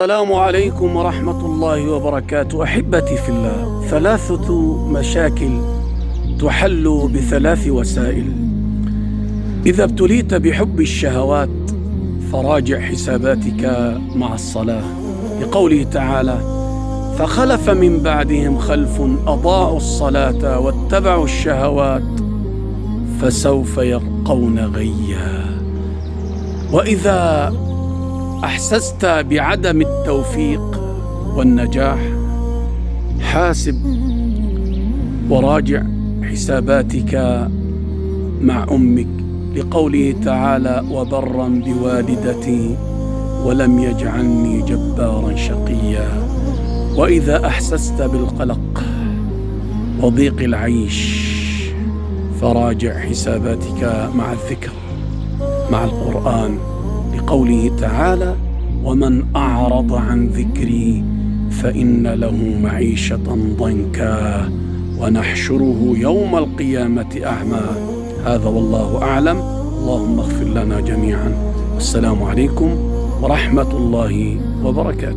السلام عليكم ورحمة الله وبركاته. أحبتي في الله، 3 مشاكل تحل ب3 وسائل. إذا ابتليت بحب الشهوات فراجع حساباتك مع الصلاة، لقوله تعالى: فخلف من بعدهم خلف أضاعوا الصلاة واتبعوا الشهوات فسوف يلقون غيا. وإذا أحسست بعدم التوفيق والنجاح حاسب وراجع حساباتك مع أمك، لقوله تعالى: وبرا بوالدتي ولم يجعلني جبارا شقيا. وإذا أحسست بالقلق وضيق العيش فراجع حساباتك مع الذكر، مع القرآن، لقوله تعالى: ومن أعرض عن ذكري فإن له معيشة ضنكا ونحشره يوم القيامة أعمى. هذا والله أعلم. اللهم اغفر لنا جميعا. السلام عليكم ورحمة الله وبركاته.